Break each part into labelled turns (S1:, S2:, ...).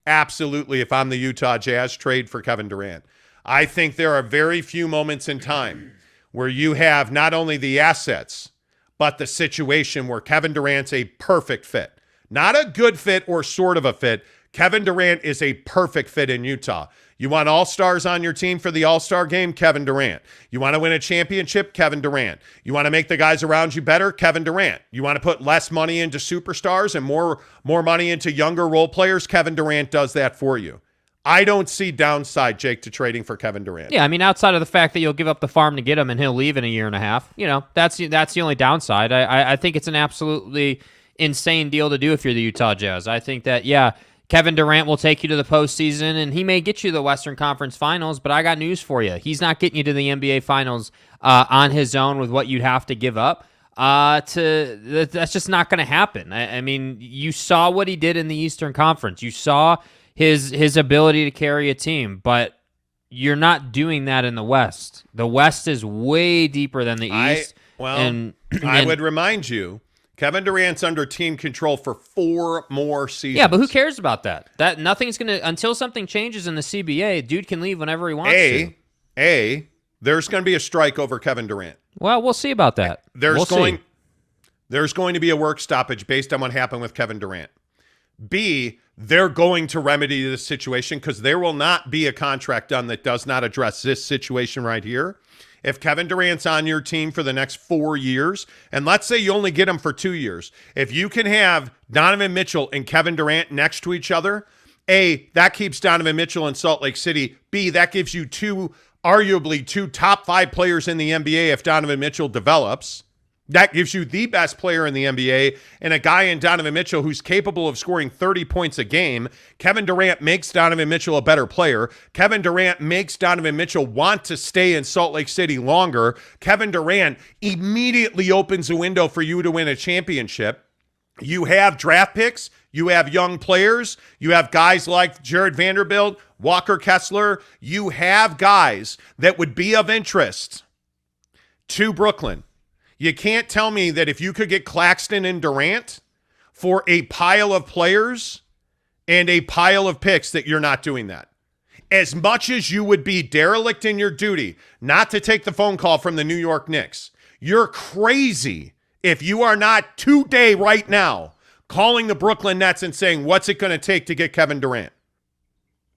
S1: absolutely, if I'm the Utah Jazz, trade for Kevin Durant. I think there are very few moments in time where you have not only the assets, but the situation where Kevin Durant's a perfect fit. Not a good fit or sort of a fit. Kevin Durant is a perfect fit in Utah. You want all-stars on your team for the all-star game? Kevin Durant. You want to win a championship? Kevin Durant. You want to make the guys around you better? Kevin Durant. You want to put less money into superstars and more money into younger role players? Kevin Durant does that for you. I don't see downside, Jake, to trading for Kevin Durant.
S2: Yeah, I mean, outside of the fact that you'll give up the farm to get him and he'll leave in a year and a half, that's the only downside. I think it's an absolutely insane deal to do if you're the Utah Jazz. I think that, Kevin Durant will take you to the postseason, and he may get you to the Western Conference Finals, but I got news for you. He's not getting you to the NBA Finals on his own with what you'd have to give up. That's just not going to happen. I mean, you saw what he did in the Eastern Conference. You saw his ability to carry a team, but you're not doing that in the West. The West is way deeper than the East.
S1: I would remind you, Kevin Durant's under team control for 4 more seasons.
S2: Yeah, but who cares about that? That nothing's going to, until something changes in the CBA, dude can leave whenever he wants to.
S1: There's going to be a strike over Kevin Durant.
S2: Well, we'll see about that.
S1: There's going to be a work stoppage based on what happened with Kevin Durant. B, they're going to remedy this situation because there will not be a contract done that does not address this situation right here. If Kevin Durant's on your team for the next 4 years, and let's say you only get him for 2 years, if you can have Donovan Mitchell and Kevin Durant next to each other, A, that keeps Donovan Mitchell in Salt Lake City. B, that gives you arguably two top 5 players in the NBA if Donovan Mitchell develops. That gives you the best player in the NBA and a guy in Donovan Mitchell who's capable of scoring 30 points a game. Kevin Durant makes Donovan Mitchell a better player. Kevin Durant makes Donovan Mitchell want to stay in Salt Lake City longer. Kevin Durant immediately opens a window for you to win a championship. You have draft picks. You have young players. You have guys like Jared Vanderbilt, Walker Kessler. You have guys that would be of interest to Brooklyn. You can't tell me that if you could get Claxton and Durant for a pile of players and a pile of picks that you're not doing that. As much as you would be derelict in your duty not to take the phone call from the New York Knicks, you're crazy if you are not today right now calling the Brooklyn Nets and saying, what's it going to take to get Kevin Durant?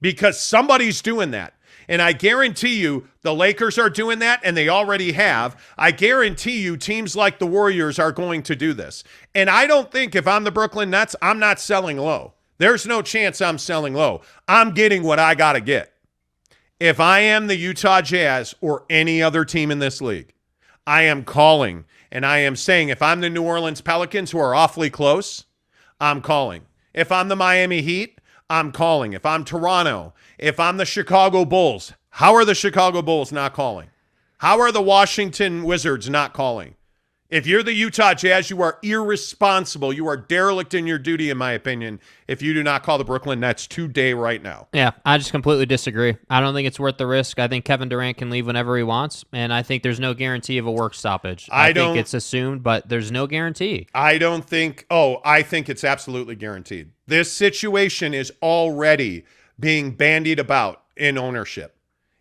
S1: Because somebody's doing that. And I guarantee you the Lakers are doing that, and they already have. I guarantee you teams like the Warriors are going to do this. And I don't think if I'm the Brooklyn Nets, I'm not selling low. There's no chance I'm selling low. I'm getting what I got to get. If I am the Utah Jazz or any other team in this league, I am calling, and I am saying if I'm the New Orleans Pelicans, who are awfully close, I'm calling. If I'm the Miami Heat, I'm calling. If I'm Toronto, if I'm the Chicago Bulls, how are the Chicago Bulls not calling? How are the Washington Wizards not calling? If you're the Utah Jazz, you are irresponsible. You are derelict in your duty, in my opinion, if you do not call the Brooklyn Nets today right now.
S2: Yeah, I just completely disagree. I don't think it's worth the risk. I think Kevin Durant can leave whenever he wants, and I think there's no guarantee of a work stoppage. I think it's assumed, but there's no guarantee.
S1: I think it's absolutely guaranteed. This situation is already being bandied about in ownership,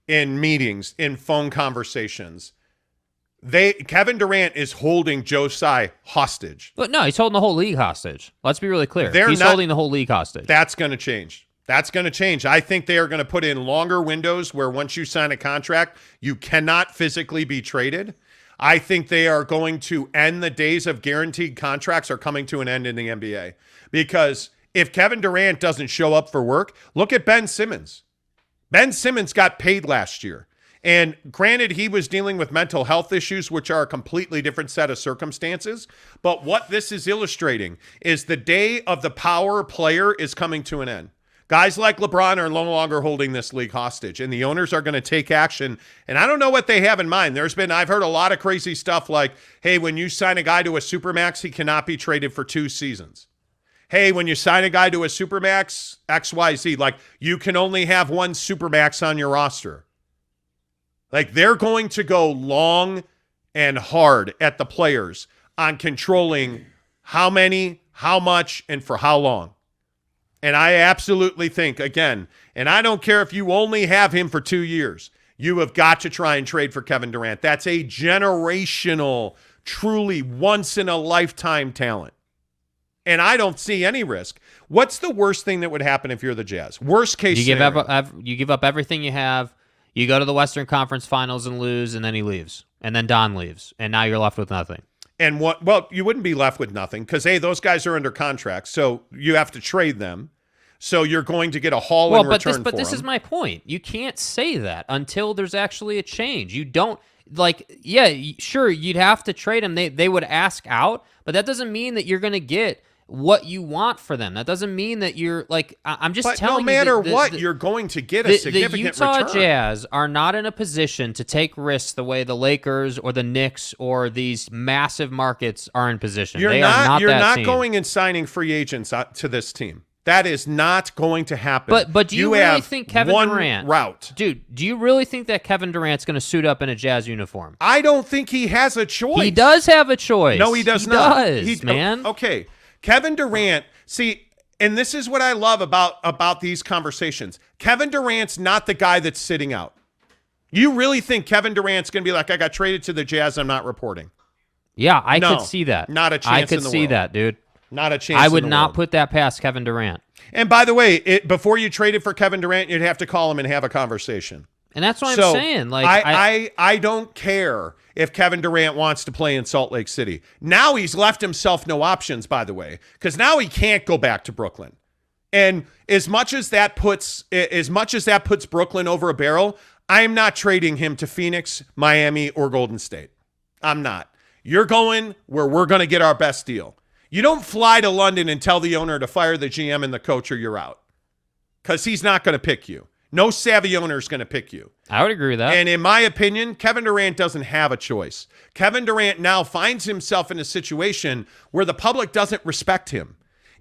S1: in meetings, in phone conversations. Kevin Durant is holding Joe Tsai hostage.
S2: But no, he's holding the whole league hostage. Let's be really clear. He's holding the whole league hostage.
S1: That's going to change. I think they are going to put in longer windows where once you sign a contract, you cannot physically be traded. I think they are going to end the days of guaranteed contracts are coming to an end in the NBA. Because if Kevin Durant doesn't show up for work, look at Ben Simmons. Ben Simmons got paid last year. And granted, he was dealing with mental health issues, which are a completely different set of circumstances. But what this is illustrating is the day of the power player is coming to an end. Guys like LeBron are no longer holding this league hostage, and the owners are going to take action. And I don't know what they have in mind. I've heard a lot of crazy stuff like, hey, when you sign a guy to a Supermax, he cannot be traded for 2 seasons. Hey, when you sign a guy to a Supermax, XYZ, like you can only have 1 Supermax on your roster. Like they're going to go long and hard at the players on controlling how many, how much, and for how long. And I absolutely think, again, and I don't care if you only have him for 2 years, you have got to try and trade for Kevin Durant. That's a generational, truly once-in-a-lifetime talent. And I don't see any risk. What's the worst thing that would happen if you're the Jazz? Worst case scenario.
S2: You give up everything you have. You go to the Western Conference Finals and lose, and then he leaves. And then Don leaves. And now you're left with nothing.
S1: And what? Well, you wouldn't be left with nothing because, A, those guys are under contract, so you have to trade them. So you're going to get a haul in return for them.
S2: But this is my point. You can't say that until there's actually a change. You don't, sure, you'd have to trade them. They would ask out, but that doesn't mean that you're going to get what you want for them. That doesn't mean that you're I'm just telling you.
S1: No matter what, you're going to get a significant
S2: return. The Utah
S1: return.
S2: Jazz are not in a position to take risks the way the Lakers or the Knicks or these massive markets are in position.
S1: You're
S2: You're
S1: not going and signing free agents to this team. That is not going to happen.
S2: But do you really think Kevin Durant?
S1: Route.
S2: Dude, do you really think that Kevin Durant's going to suit up in a Jazz uniform?
S1: I don't think he has a choice.
S2: He does have a choice.
S1: No, he does not.
S2: He does, man.
S1: Okay. Kevin Durant, see, and this is what I love about these conversations. Kevin Durant's not the guy that's sitting out. You really think Kevin Durant's going to be like, I got traded to the Jazz, I'm not reporting?
S2: Yeah, I could see that.
S1: Not a chance in the world.
S2: I could see that, dude.
S1: Not a chance.
S2: I would not put that past Kevin Durant.
S1: And by the way, before you traded for Kevin Durant, you'd have to call him and have a conversation.
S2: And that's what I'm saying.
S1: I don't care if Kevin Durant wants to play in Salt Lake City. Now he's left himself no options, by the way, because now he can't go back to Brooklyn. And as much as that puts Brooklyn over a barrel, I'm not trading him to Phoenix, Miami, or Golden State. I'm not. You're going where we're going to get our best deal. You don't fly to London and tell the owner to fire the GM and the coach or you're out, because he's not going to pick you. No savvy owner is going to pick you.
S2: I would agree with that.
S1: And in my opinion, Kevin Durant doesn't have a choice. Kevin Durant now finds himself in a situation where the public doesn't respect him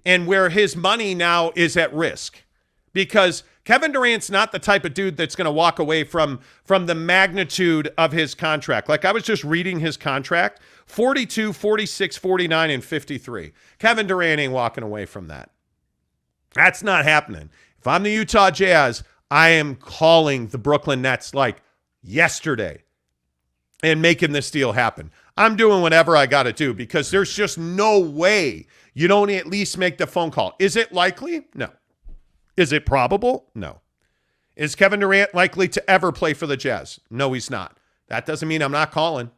S1: and where his money now is at risk, because Kevin Durant's not the type of dude that's going to walk away from the magnitude of his contract. Like, I was just reading his contract, 42, 46, 49, and 53. Kevin Durant ain't walking away from that. That's not happening. If I'm the Utah Jazz, I am calling the Brooklyn Nets like yesterday and making this deal happen. I'm doing whatever I got to do, because there's just no way you don't at least make the phone call. Is it likely? No. Is it probable? No. Is Kevin Durant likely to ever play for the Jazz? No, he's not. That doesn't mean I'm not calling.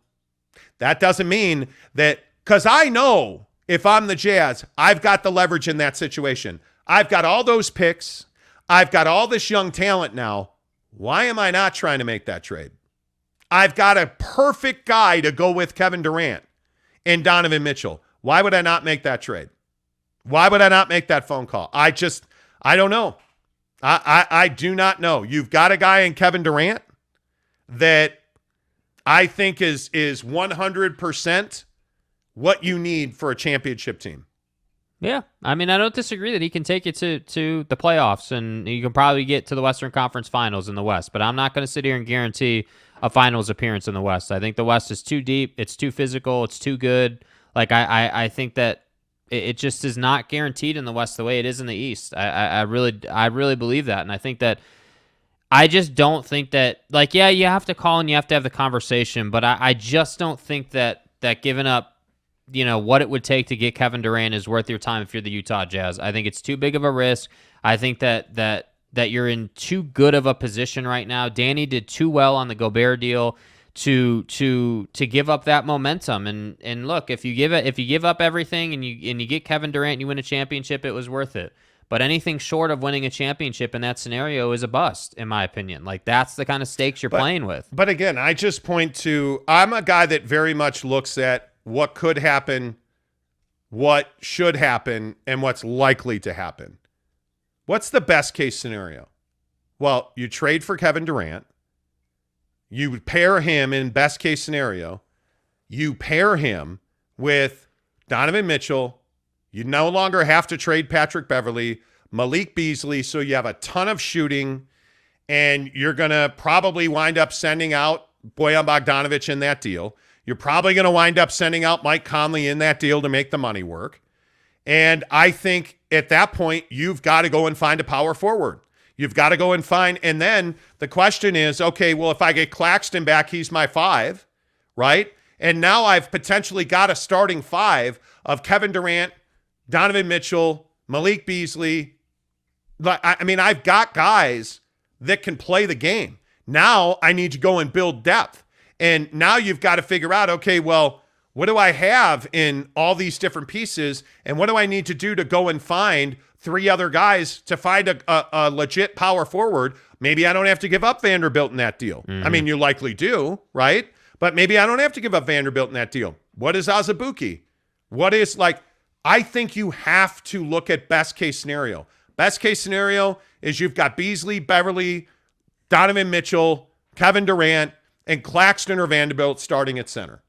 S1: That doesn't mean that, because I know if I'm the Jazz, I've got the leverage in that situation. I've got all those picks. I've got all this young talent now. Why am I not trying to make that trade? I've got a perfect guy to go with Kevin Durant and Donovan Mitchell. Why would I not make that trade? Why would I not make that phone call? I don't know. I do not know. You've got a guy in Kevin Durant that I think is 100% what you need for a championship team.
S2: Yeah, I mean, I don't disagree that he can take you to the playoffs, and you can probably get to the Western Conference Finals in the West, but I'm not going to sit here and guarantee a finals appearance in the West. I think the West is too deep, it's too physical, it's too good. Like, I think that it just is not guaranteed in the West the way it is in the East. I really believe that, and I think that I just don't think that, like, yeah, you have to call and you have to have the conversation, but I just don't think that giving up, you know, what it would take to get Kevin Durant is worth your time if you're the Utah Jazz. I think it's too big of a risk. I think that you're in too good of a position right now. Danny did too well on the Gobert deal to give up that momentum. And look, if you give up everything and you get Kevin Durant and you win a championship, it was worth it. But anything short of winning a championship in that scenario is a bust, in my opinion. Like, that's the kind of stakes you're playing with.
S1: But again, I just point to, I'm a guy that very much looks at what could happen, what should happen, and what's likely to happen. What's the best case scenario? Well, you trade for Kevin Durant. You pair him in best case scenario. You pair him with Donovan Mitchell. You no longer have to trade Patrick Beverley, Malik Beasley, so you have a ton of shooting, and you're going to probably wind up sending out Bojan Bogdanovic in that deal. You're probably going to wind up sending out Mike Conley in that deal to make the money work. And I think at that point, you've got to go and find a power forward. You've got to go and find, and then the question is, okay, well, if I get Claxton back, he's my 5, right? And now I've potentially got a starting 5 of Kevin Durant, Donovan Mitchell, Malik Beasley. I mean, I've got guys that can play the game. Now I need to go and build depth. And now you've got to figure out, okay, well, what do I have in all these different pieces? And what do I need to do to go and find 3 other guys to find a legit power forward? Maybe I don't have to give up Vanderbilt in that deal. I mean, you likely do, right? But maybe I don't have to give up Vanderbilt in that deal. What is Azubuike? What is I think you have to look at best case scenario. Best case scenario is you've got Beasley, Beverly, Donovan Mitchell, Kevin Durant, and Claxton or Vanderbilt starting at center.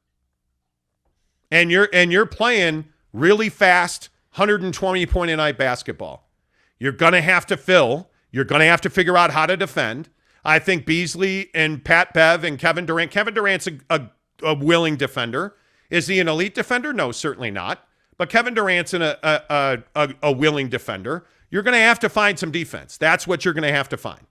S1: And you're playing really fast, 120-point-a-night basketball. You're going to have to fill. You're going to have to figure out how to defend. I think Beasley and Pat Bev and Kevin Durant. Kevin Durant's a willing defender. Is he an elite defender? No, certainly not. But Kevin Durant's a willing defender. You're going to have to find some defense. That's what you're going to have to find.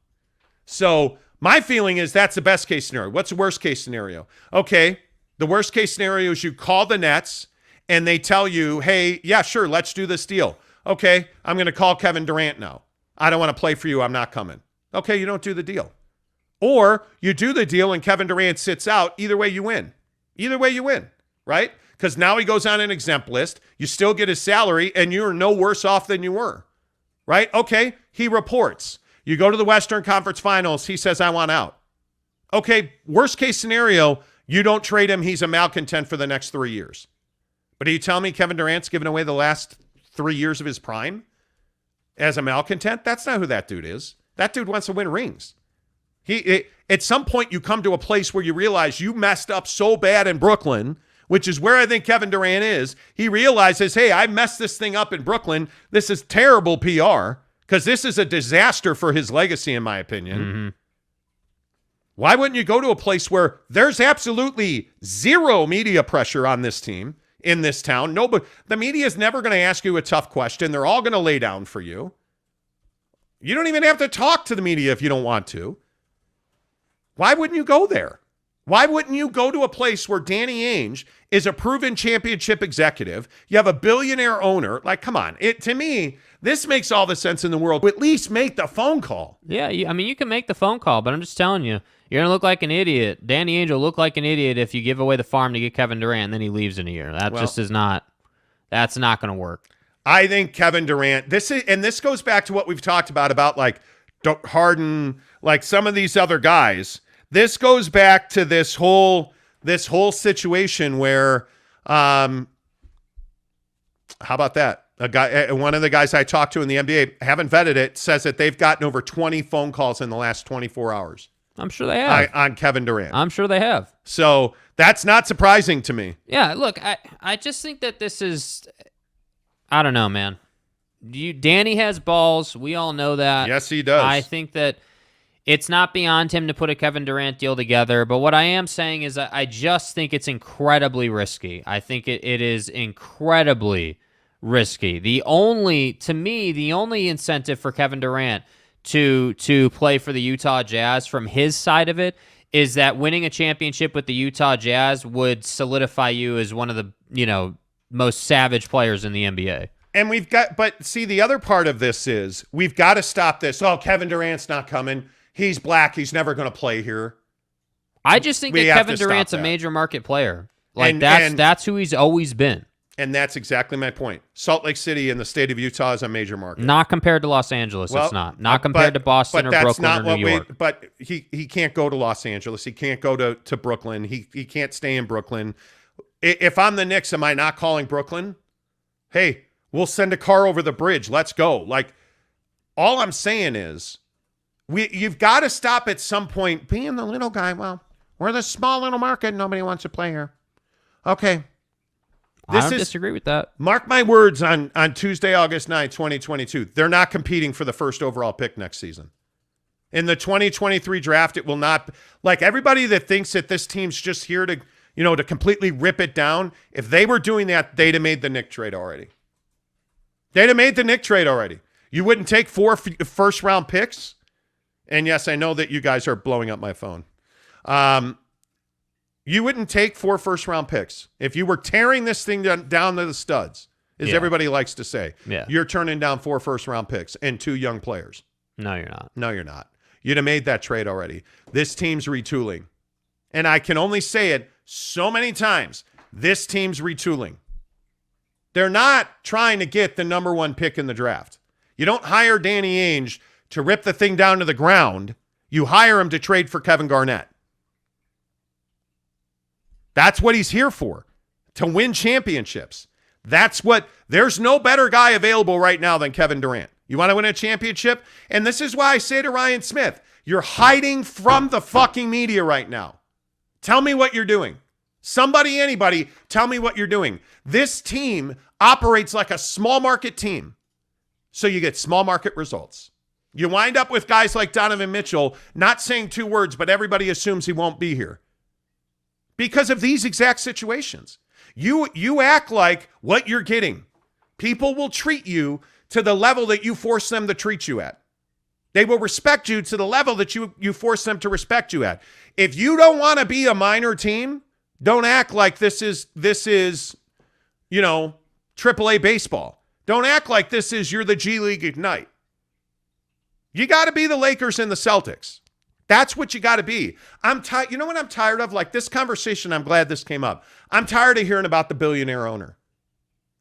S1: So my feeling is that's the best case scenario. What's the worst case scenario? Okay, the worst case scenario is you call the Nets and they tell you, hey, yeah, sure, let's do this deal. Okay, I'm going to call Kevin Durant now. I don't want to play for you. I'm not coming. Okay, you don't do the deal. Or you do the deal and Kevin Durant sits out. Either way, you win. Either way, you win, right? Because now he goes on an exempt list. You still get his salary, and you're no worse off than you were, right? Okay, he reports. You go to the Western Conference Finals. He says, I want out. Okay, worst case scenario, you don't trade him. He's a malcontent for the next 3 years. But are you telling me Kevin Durant's given away the last 3 years of his prime as a malcontent? That's not who that dude is. That dude wants to win rings. At some point, you come to a place where you realize you messed up so bad in Brooklyn, which is where I think Kevin Durant is. He realizes, hey, I messed this thing up in Brooklyn. This is terrible PR because this is a disaster for his legacy, in my opinion. Mm-hmm. Why wouldn't you go to a place where there's absolutely zero media pressure on this team in this town? No, but the media is never going to ask you a tough question. They're all going to lay down for you. You don't even have to talk to the media if you don't want to. Why wouldn't you go there? Why wouldn't you go to a place where Danny Ainge is a proven championship executive? You have a billionaire owner. Like, come on. To me, this makes all the sense in the world. At least make the phone call.
S2: Yeah, you can make the phone call, but I'm just telling you, you're going to look like an idiot. Danny Ainge will look like an idiot if you give away the farm to get Kevin Durant and then he leaves in a year. That's not going to work.
S1: I think Kevin Durant, this goes back to what we've talked about like Harden, like some of these other guys. This goes back to this whole situation where, how about that? One of the guys I talked to in the NBA, haven't vetted it, says that they've gotten over 20 phone calls in the last 24 hours.
S2: I'm sure they have.
S1: On Kevin Durant.
S2: I'm sure they have.
S1: So that's not surprising to me.
S2: Yeah, look, I just think that this is, I don't know, man. Danny has balls. We all know that.
S1: Yes, he does.
S2: I think that it's not beyond him to put a Kevin Durant deal together, but what I am saying is I just think it's incredibly risky. I think it is incredibly risky. The only incentive for Kevin Durant to play for the Utah Jazz from his side of it is that winning a championship with the Utah Jazz would solidify you as one of the, most savage players in the NBA.
S1: And but see, the other part of this is we've got to stop this. Oh, Kevin Durant's not coming. He's black. He's never going to play here.
S2: I just think that Kevin Durant's a major market player. That's who he's always been.
S1: And that's exactly my point. Salt Lake City in the state of Utah is a major market.
S2: Not compared to Los Angeles, it's not. Not compared to Boston or Brooklyn or New York.
S1: But he can't go to Los Angeles. He can't go to Brooklyn. He can't stay in Brooklyn. If I'm the Knicks, am I not calling Brooklyn? Hey, we'll send a car over the bridge. Let's go. Like, all I'm saying is you've got to stop at some point being the little guy. Well, we're the small little market. Nobody wants to play here. Okay.
S2: I don't disagree with that.
S1: Mark my words on Tuesday, August 9th, 2022. They're not competing for the first overall pick next season. In the 2023 draft, it will not. Like, everybody that thinks that this team's just here to, to completely rip it down, if they were doing that, they'd have made the Knicks trade already. They'd have made the Nick trade already. You wouldn't take 4 first-round picks? And yes, I know that you guys are blowing up my phone. You wouldn't take 4 first-round picks. If you were tearing this thing down to the studs, as everybody likes to say, you're turning down 4 first-round picks and 2 young players.
S2: No, you're not.
S1: No, you're not. You'd have made that trade already. This team's retooling. And I can only say it so many times. This team's retooling. They're not trying to get the number 1 pick in the draft. You don't hire Danny Ainge to rip the thing down to the ground. You hire him to trade for Kevin Garnett. That's what he's here for, to win championships. There's no better guy available right now than Kevin Durant. You want to win a championship? And this is why I say to Ryan Smith, you're hiding from the fucking media right now. Tell me what you're doing. Somebody, anybody, tell me what you're doing. This team operates like a small market team. So you get small market results. You wind up with guys like Donovan Mitchell not saying 2 words, but everybody assumes he won't be here. Because of these exact situations. You act like what you're getting. People will treat you to the level that you force them to treat you at. They will respect you to the level that you force them to respect you at. If you don't want to be a minor team, don't act like this is, AAA baseball. Don't act like you're the G League Ignite. You got to be the Lakers and the Celtics. That's what you got to be. I'm tired. You know what I'm tired of? Like this conversation, I'm glad this came up. I'm tired of hearing about the billionaire owner.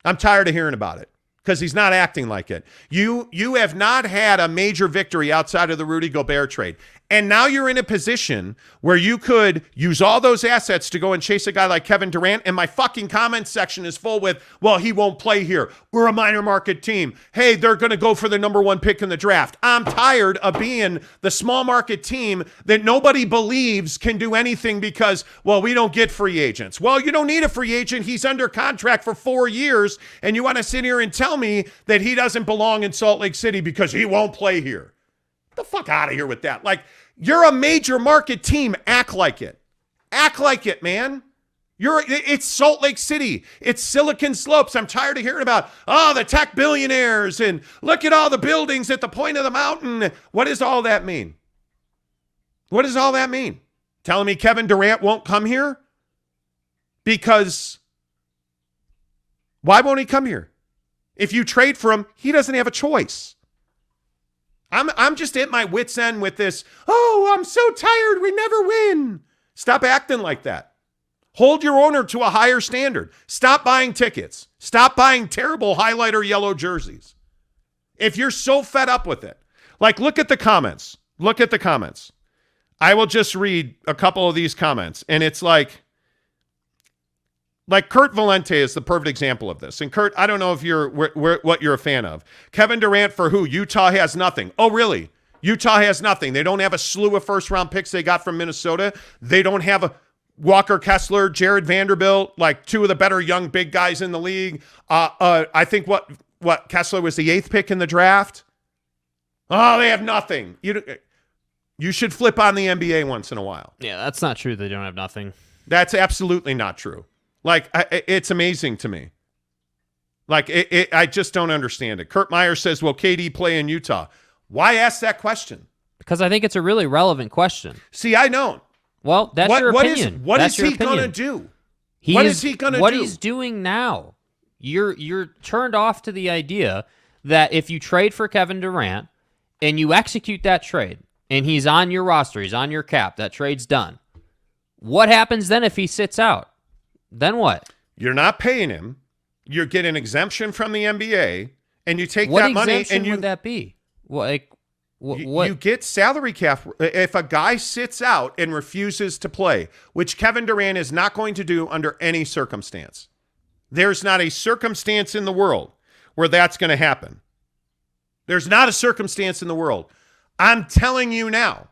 S1: I'm tired of hearing about it because he's not acting like it. You have not had a major victory outside of the Rudy Gobert trade. And now you're in a position where you could use all those assets to go and chase a guy like Kevin Durant. And my fucking comment section is full with, well, he won't play here. We're a minor market team. Hey, they're going to go for the number 1 pick in the draft. I'm tired of being the small market team that nobody believes can do anything because, well, we don't get free agents. Well, you don't need a free agent. He's under contract for 4 years. And you want to sit here and tell me that he doesn't belong in Salt Lake City because he won't play here. Get the fuck out of here with that. Like, you're a major market team. Act like it. Act like it, man. It's Salt Lake City. It's Silicon Slopes. I'm tired of hearing about, the tech billionaires and look at all the buildings at the point of the mountain. What does all that mean? What does all that mean? Telling me Kevin Durant won't come here? Because why won't he come here? If you trade for him, he doesn't have a choice. I'm just at my wit's end with this. Oh, I'm so tired. We never win. Stop acting like that. Hold your owner to a higher standard. Stop buying tickets. Stop buying terrible highlighter yellow jerseys. If you're so fed up with it, like look at the comments. Look at the comments. I will just read a couple of these comments. And it's like Kurt Valente is the perfect example of this. And Kurt, I don't know if what you're a fan of. Kevin Durant for who? Utah has nothing. Oh, really? Utah has nothing. They don't have a slew of first-round picks they got from Minnesota. They don't have a Walker Kessler, Jared Vanderbilt, like 2 of the better young big guys in the league. I think what Kessler was the 8th pick in the draft. Oh, they have nothing. You should flip on the NBA once in a while.
S2: Yeah, that's not true. They don't have nothing.
S1: That's absolutely not true. Like, it's amazing to me. Like, I just don't understand it. Kurt Meyer says, will KD play in Utah? Why ask that question?
S2: Because I think it's a really relevant question.
S1: See, I don't.
S2: Well, that's your opinion.
S1: What is he going to do?
S2: What
S1: is he going to do?
S2: What he's doing now. You're turned off to the idea that if you trade for Kevin Durant and you execute that trade and he's on your roster, he's on your cap, that trade's done. What happens then if he sits out? Then what?
S1: You're not paying him. You get an exemption from the NBA, and you take
S2: what
S1: that money.
S2: What exemption would that be? What?
S1: You get salary cap if a guy sits out and refuses to play, which Kevin Durant is not going to do under any circumstance. There's not a circumstance in the world where that's going to happen. There's not a circumstance in the world. I'm telling you now,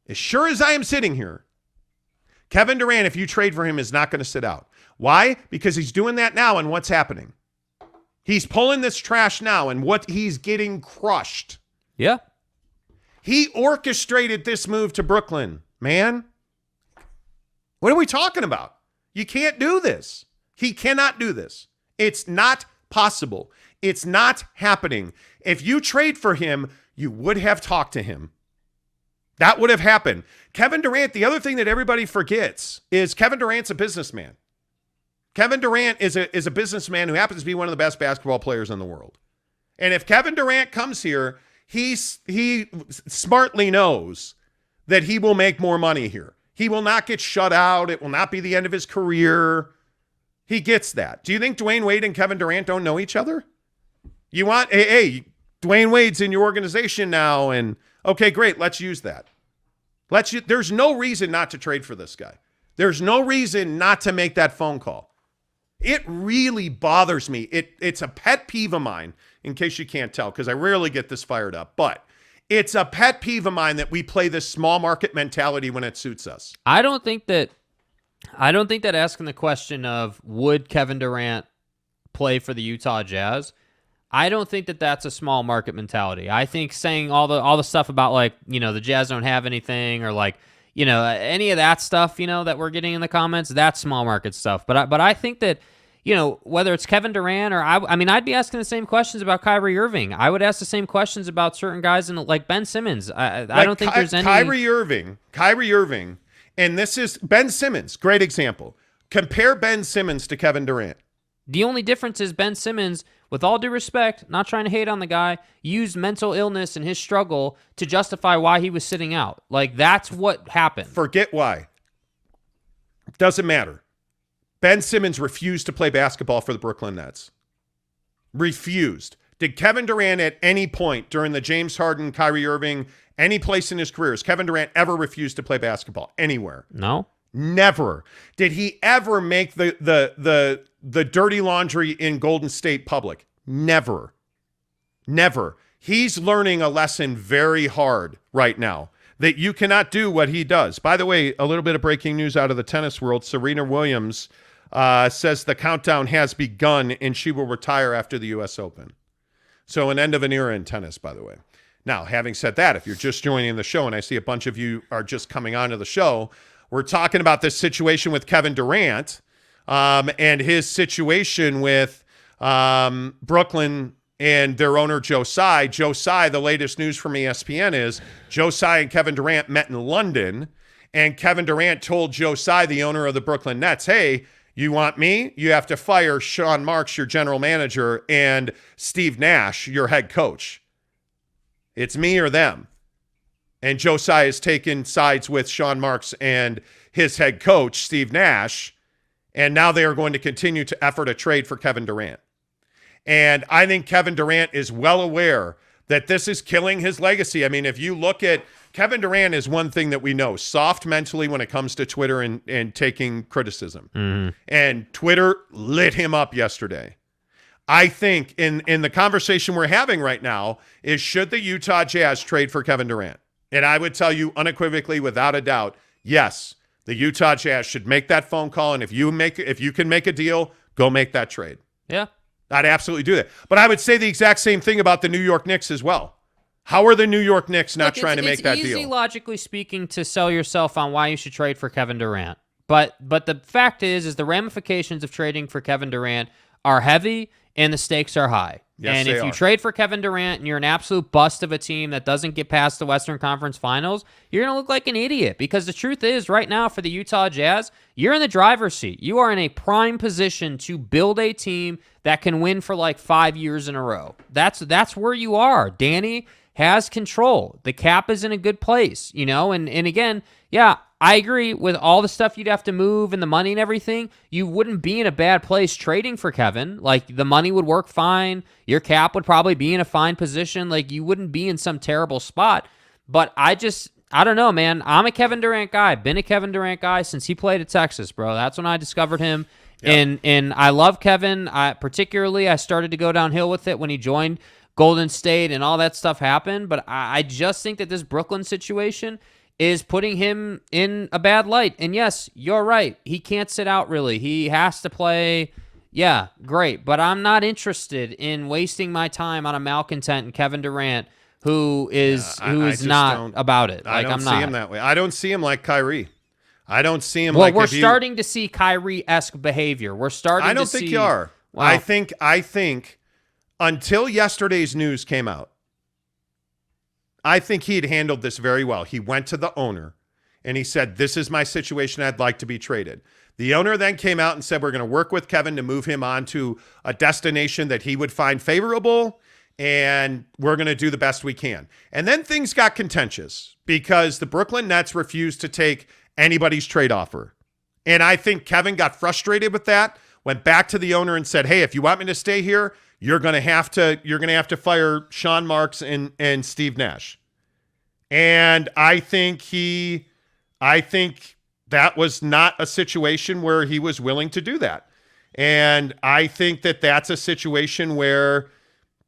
S1: as sure as I am sitting here, Kevin Durant, if you trade for him, is not going to sit out. Why? Because he's doing that now, and what's happening? He's pulling this trash now, and what he's getting crushed.
S2: Yeah.
S1: He orchestrated this move to Brooklyn, man. What are we talking about? You can't do this. He cannot do this. It's not possible. It's not happening. If you trade for him, you would have talked to him. That would have happened. Kevin Durant, the other thing that everybody forgets is Kevin Durant's a businessman. Kevin Durant is a businessman who happens to be one of the best basketball players in the world. And if Kevin Durant comes here, he smartly knows that he will make more money here. He will not get shut out. It will not be the end of his career. He gets that. Do you think Dwayne Wade and Kevin Durant don't know each other? You want, hey, Dwayne Wade's in your organization now, and okay, great, let's use that. There's no reason not to trade for this guy. There's no reason not to make that phone call. It really bothers me. It's a pet peeve of mine, in case you can't tell, because I rarely get this fired up, but it's a pet peeve of mine that we play this small market mentality when it suits us.
S2: I don't think that asking the question of would Kevin Durant play for the Utah Jazz, I don't think that that's a small market mentality. I think saying all the stuff about, like, you know, the Jazz don't have anything, or, like, you know, any of that stuff, you know, that we're getting in the comments, that's small market stuff. But I think that, you know, whether it's Kevin Durant or I mean, I'd be asking the same questions about Kyrie Irving. I would ask the same questions about certain guys, like Ben Simmons. I don't think there's any
S1: Kyrie Irving, and this is Ben Simmons, great example. Compare Ben Simmons to Kevin Durant.
S2: The only difference is Ben Simmons, with all due respect, not trying to hate on the guy, used mental illness and his struggle to justify why he was sitting out. Like, that's what happened.
S1: Forget why. Doesn't matter. Ben Simmons refused to play basketball for the Brooklyn Nets. Refused. Did Kevin Durant at any point during the James Harden, Kyrie Irving, any place in his career, has Kevin Durant ever refused to play basketball anywhere?
S2: No.
S1: Never. Did he ever make the dirty laundry in Golden State public? Never. Never. He's learning a lesson very hard right now that you cannot do what he does. By the way, a little bit of breaking news out of the tennis world. Serena Williams says the countdown has begun and she will retire after the U.S. Open. So an end of an era in tennis, by the way. Now, having said that, if you're just joining the show and I see a bunch of you are just coming onto the show, we're talking about this situation with Kevin Durant and his situation with Brooklyn and their owner, Joe Tsai. Joe Tsai, the latest news from ESPN is Joe Tsai and Kevin Durant met in London, and Kevin Durant told Joe Tsai, the owner of the Brooklyn Nets, hey, you want me? You have to fire Sean Marks, your general manager, and Steve Nash, your head coach. It's me or them. And Joe Tsai has taken sides with Sean Marks and his head coach, Steve Nash, and now they are going to continue to effort a trade for Kevin Durant. And I think Kevin Durant is well aware that this is killing his legacy. I mean, if you look at Kevin Durant is one thing that we know, soft mentally when it comes to Twitter and taking criticism. Mm-hmm. And Twitter lit him up yesterday. I think in the conversation we're having right now is, should the Utah Jazz trade for Kevin Durant? And I would tell you unequivocally, without a doubt, yes, the Utah Jazz should make that phone call. And if you can make a deal, go make that trade.
S2: Yeah.
S1: I'd absolutely do that. But I would say the exact same thing about the New York Knicks as well. How are the New York Knicks not trying to make that deal?
S2: It's easy, logically speaking, to sell yourself on why you should trade for Kevin Durant. But the fact is the ramifications of trading for Kevin Durant are heavy and the stakes are high.
S1: Yes,
S2: and if you trade for Kevin Durant and you're an absolute bust of a team that doesn't get past the Western Conference Finals, you're going to look like an idiot. Because the truth is, right now for the Utah Jazz, you're in the driver's seat. You are in a prime position to build a team that can win for like 5 years in a row. That's where you are. Danny has control. The cap is in a good place, you know? And again, yeah, I agree with all the stuff you'd have to move and the money and everything. You wouldn't be in a bad place trading for Kevin. Like, the money would work fine. Your cap would probably be in a fine position. Like, you wouldn't be in some terrible spot. But I don't know, man. I'm a Kevin Durant guy. Been a Kevin Durant guy since he played at Texas, bro. That's when I discovered him. Yep. And I love Kevin. I started to go downhill with it when he joined Golden State and all that stuff happened. But I just think that this Brooklyn situation is putting him in a bad light. And yes, you're right. He can't sit out, really. He has to play. Yeah, great. But I'm not interested in wasting my time on a malcontent and Kevin Durant who is not about it.
S1: Like, I'm not. I don't see him that way. I don't see him like Kyrie. I don't see him
S2: we're starting to see Kyrie-esque behavior. We're starting to see.
S1: I don't think you are.
S2: Wow.
S1: I think until yesterday's news came out, I think he had handled this very well. He went to the owner and he said, this is my situation. I'd like to be traded. The owner then came out and said, we're going to work with Kevin to move him on to a destination that he would find favorable, and we're going to do the best we can. And then things got contentious because the Brooklyn Nets refused to take anybody's trade offer. And I think Kevin got frustrated with that, went back to the owner and said, hey, if you want me to stay here, you're going to have to fire Sean Marks and Steve Nash. And I think that was not a situation where he was willing to do that. And I think that that's a situation where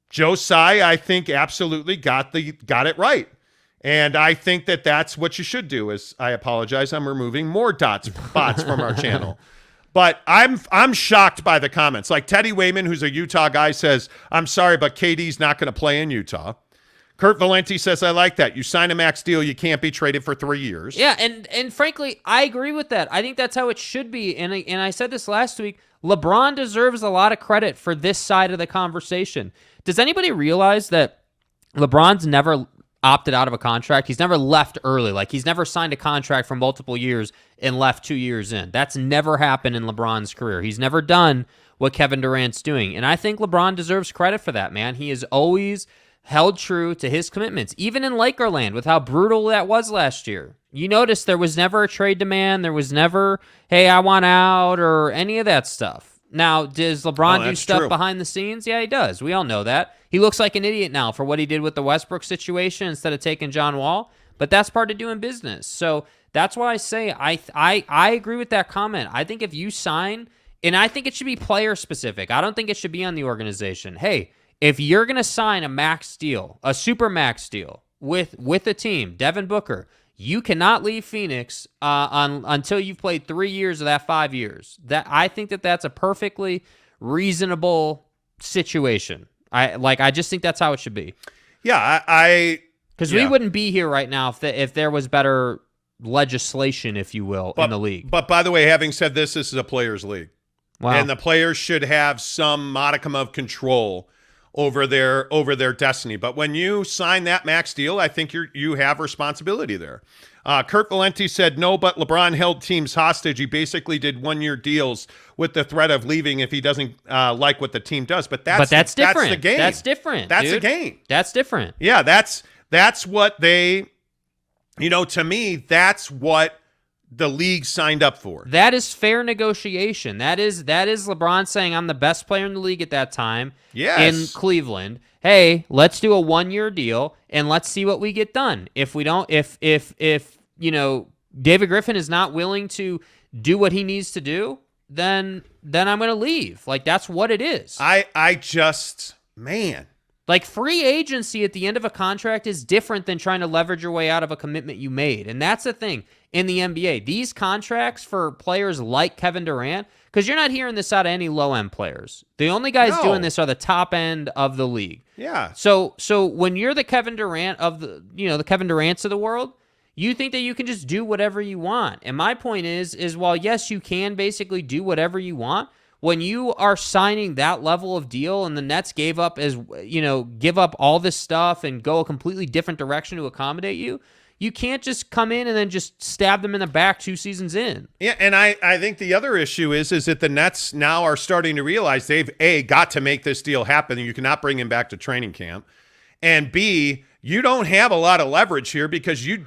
S1: Joe Tsai, I think, absolutely got it right. And I think that that's what you should do. Is I apologize, I'm removing more bots from our channel. But I'm shocked by the comments. Like Teddy Wayman, who's a Utah guy, says, I'm sorry, but KD's not going to play in Utah. Kurt Valenti says, I like that. You sign a max deal, you can't be traded for 3 years.
S2: Yeah, and frankly, I agree with that. I think that's how it should be. And I said this last week, LeBron deserves a lot of credit for this side of the conversation. Does anybody realize that LeBron's never opted out of a contract? He's never left early. Like, he's never signed a contract for multiple years and left 2 years in. That's never happened in LeBron's career. He's never done what Kevin Durant's doing. And I think LeBron deserves credit for that, man. He has always held true to his commitments, even in Lakerland with how brutal that was last year. You notice there was never a trade demand. There was never, hey, I want out or any of that stuff. Now, does LeBron do stuff behind the scenes? Yeah, he does. We all know that. He looks like an idiot now for what he did with the Westbrook situation instead of taking John Wall, but that's part of doing business. So that's why I say I agree with that comment. I think if you sign, and I think it should be player specific. I don't think it should be on the organization. Hey, if you're going to sign a max deal, a super max deal with a team, Devin Booker, you cannot leave Phoenix until you've played 3 years of that 5 years. I think that's a perfectly reasonable situation. I just think that's how it should be.
S1: Yeah,
S2: because we wouldn't be here right now if there was better legislation, if you will, in the league.
S1: But by the way, having said this is a players' league.
S2: Wow.
S1: And the players should have some modicum of control over their destiny. But when you sign that max deal, I think you have responsibility there. Kurt Valenti said, no, but LeBron held teams hostage. He basically did 1-year deals with the threat of leaving if he doesn't like what the team does. But that's different. That's the game.
S2: That's different.
S1: That's a game.
S2: That's different.
S1: Yeah, that's what they, to me, that's what the league signed up for.
S2: That is fair negotiation. That is LeBron saying, I'm the best player in the league at that time.
S1: Yes.
S2: In Cleveland. Hey, let's do a 1-year deal and let's see what we get done. If we don't, if David Griffin is not willing to do what he needs to do, then I'm going to leave. Like, that's what it is.
S1: Man.
S2: Like, free agency at the end of a contract is different than trying to leverage your way out of a commitment you made. And that's the thing in the NBA. These contracts for players like Kevin Durant, because you're not hearing this out of any low-end players. The only guys doing this are the top end of the league.
S1: Yeah.
S2: So when you're the Kevin Durant of the Kevin Durants of the world, you think that you can just do whatever you want. And my point is while yes, you can basically do whatever you want, when you are signing that level of deal and the Nets give up all this stuff and go a completely different direction to accommodate you, you can't just come in and then just stab them in the back 2 seasons in.
S1: Yeah, and I think the other issue is that the Nets now are starting to realize they've, A, got to make this deal happen. You cannot bring him back to training camp. And B, you don't have a lot of leverage here because you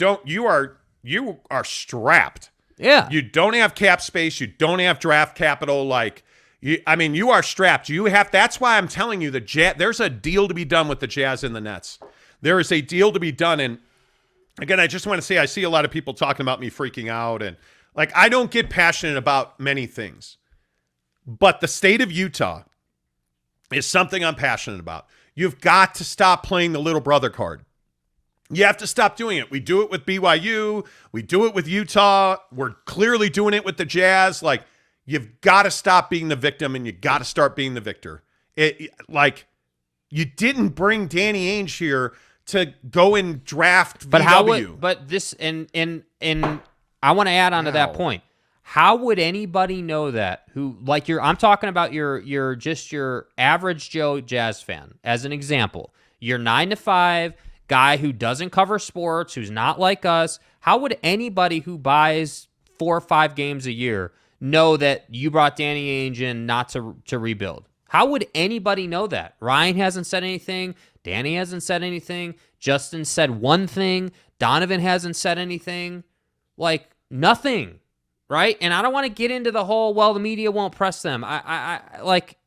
S1: are strapped.
S2: Yeah.
S1: You don't have cap space. You don't have draft capital. You are strapped. That's why I'm telling you there's a deal to be done with the Jazz and the Nets. There is a deal to be done. And again, I just want to say, I see a lot of people talking about me freaking out, and I don't get passionate about many things, but the state of Utah is something I'm passionate about. You've got to stop playing the little brother card. You have to stop doing it. We do it with BYU. We do it with Utah. We're clearly doing it with the Jazz. You've got to stop being the victim and you got to start being the victor. You didn't bring Danny Ainge here to go and draft VW.
S2: But this and I want to add on to that point. How would anybody know that? I'm talking about your average Joe Jazz fan as an example. Your 9-to-5 guy who doesn't cover sports, who's not like us. How would anybody who buys 4 or 5 games a year know that you brought Danny Ainge in not to rebuild? How would anybody know that? Ryan hasn't said anything. Danny hasn't said anything. Justin said one thing. Donovan hasn't said anything. Like, nothing, right? And I don't want to get into the whole, well, the media won't press them.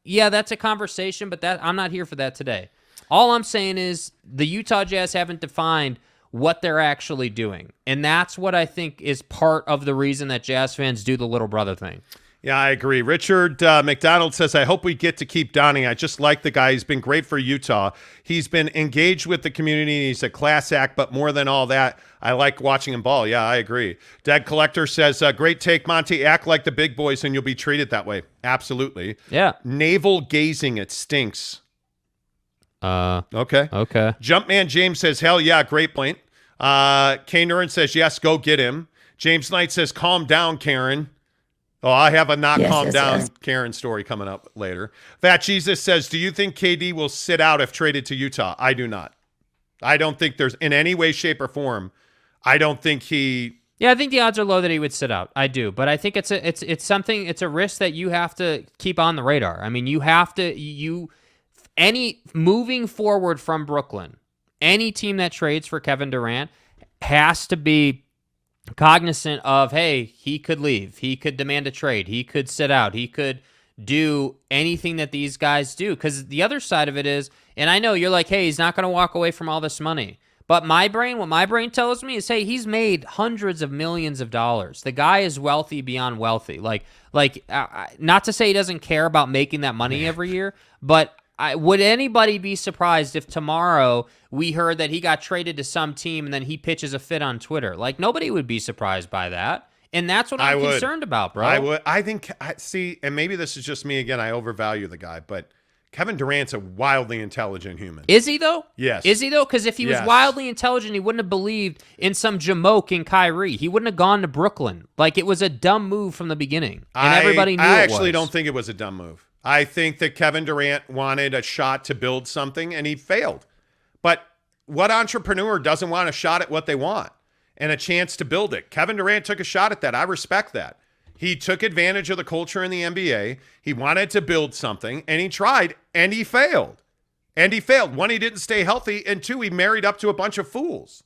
S2: Yeah, that's a conversation, but I'm not here for that today. All I'm saying is the Utah Jazz haven't defined what they're actually doing. And that's what I think is part of the reason that Jazz fans do the little brother thing.
S1: Yeah, I agree. Richard McDonald says, I hope we get to keep Donnie. I just like the guy. He's been great for Utah. He's been engaged with the community. He's a class act, but more than all that, I like watching him ball. Yeah, I agree. Dead Collector says, great take, Monty. Act like the big boys and you'll be treated that way. Absolutely.
S2: Yeah.
S1: Navel gazing, it stinks. Okay. Jumpman James says, hell yeah, great point. K Nurin says, yes, go get him. James Knight says, calm down, Karen. Oh, I have a calm down Karen story coming up later. Fat Jesus says, do you think KD will sit out if traded to Utah? I do not. I don't think there's in any way, shape, or form. I don't think he.
S2: Yeah, I think the odds are low that he would sit out. I do, but I think it's a risk that you have to keep on the radar. I mean, you have to moving forward from Brooklyn, any team that trades for Kevin Durant has to be cognizant of, hey, he could leave. He could demand a trade. He could sit out. He could do anything that these guys do. Because the other side of it is, and I know you're like, hey, he's not going to walk away from all this money. But what my brain tells me is, hey, he's made hundreds of millions of dollars. The guy is wealthy beyond wealthy. Not to say he doesn't care about making that money every year, but would anybody be surprised if tomorrow we heard that he got traded to some team and then he pitches a fit on Twitter? Like, nobody would be surprised by that. And that's what I'm concerned about, bro.
S1: I would. I think, see, and maybe this is just me again. I overvalue the guy, but Kevin Durant's a wildly intelligent human.
S2: Is he, though?
S1: Yes.
S2: Is he, though? Because if he was wildly intelligent, he wouldn't have believed in some Jamoke and Kyrie. He wouldn't have gone to Brooklyn. Like, it was a dumb move from the beginning. And everybody knew it was.
S1: I actually don't think it was a dumb move. I think that Kevin Durant wanted a shot to build something, and he failed. But what entrepreneur doesn't want a shot at what they want and a chance to build it? Kevin Durant took a shot at that. I respect that. He took advantage of the culture in the NBA. He wanted to build something, and he tried, and he failed. And he failed. One, he didn't stay healthy, and two, he married up to a bunch of fools,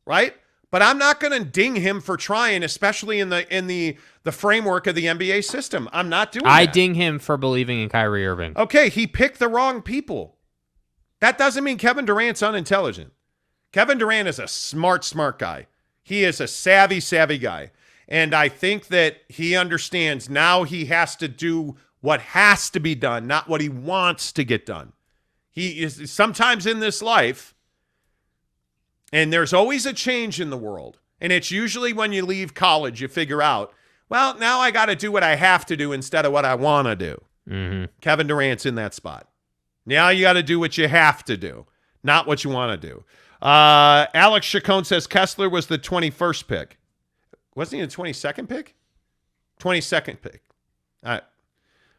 S1: right? But I'm not going to ding him for trying, especially in the framework of the NBA system. I'm not doing that.
S2: I ding him for believing in Kyrie Irving.
S1: Okay, he picked the wrong people. That doesn't mean Kevin Durant's unintelligent. Kevin Durant is a smart guy. He is a savvy guy. And I think that he understands now he has to do what has to be done, not what he wants to get done. He is sometimes in this life, and there's always a change in the world. And it's usually when you leave college, you figure out, well, now I got to do what I have to do instead of what I want to do.
S2: Mm-hmm.
S1: Kevin Durant's in that spot. Now you got to do what you have to do, not what you want to do. Alex Chacon says Kessler was the 21st pick. Wasn't he the 22nd pick? 22nd pick. I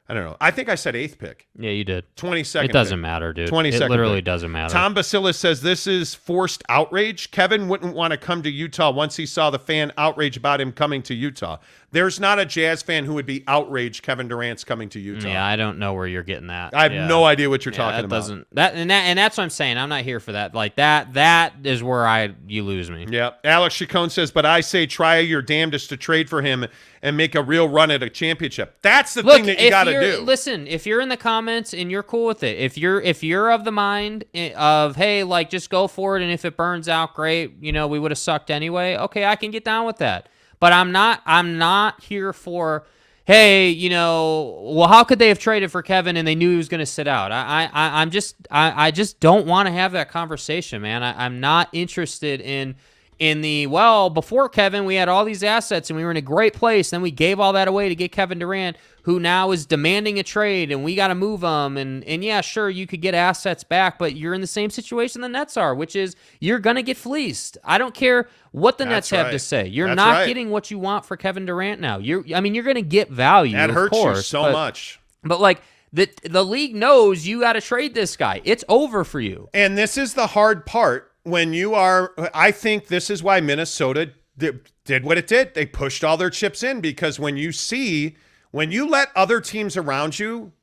S1: don't know. I think I said 8th pick.
S2: Yeah, you did.
S1: 22nd
S2: It doesn't
S1: pick.
S2: matter, dude.
S1: 22nd
S2: It literally
S1: pick.
S2: doesn't matter.
S1: Tom Basilis says this is forced outrage. Kevin wouldn't want to come to Utah once he saw the fan outrage about him coming to Utah. There's not a Jazz fan who would be outraged Kevin Durant's coming to Utah.
S2: Yeah, I don't know where you're getting that.
S1: I have no idea what you're talking about.
S2: And that's what I'm saying. I'm not here for that. Like that is where you lose me.
S1: Yeah. Alex Chacon says, but I say try your damnedest to trade for him and make a real run at a championship. That's the thing that you got to do.
S2: Listen, if you're in the comments and you're cool with it, if you're of the mind of, hey, like, just go for it, and if it burns out, great. You know, we would have sucked anyway. Okay, I can get down with that. But I'm not here for, hey, you know, well, how could they have traded for Kevin and they knew he was going to sit out? I just don't want to have that conversation, man. I'm not interested in before Kevin, we had all these assets and we were in a great place. Then we gave all that away to get Kevin Durant, who now is demanding a trade, and we got to move him. And yeah, sure, you could get assets back, but you're in the same situation the Nets are, which is you're going to get fleeced. I don't care what the Nets have to say. You're not getting what you want for Kevin Durant now. You're going to get value.
S1: That hurts
S2: you
S1: so much.
S2: But like the league knows you got to trade this guy. It's over for you.
S1: And this is the hard part. When you are, I think this is why Minnesota did what it did. They pushed all their chips in, because when you let other teams around you,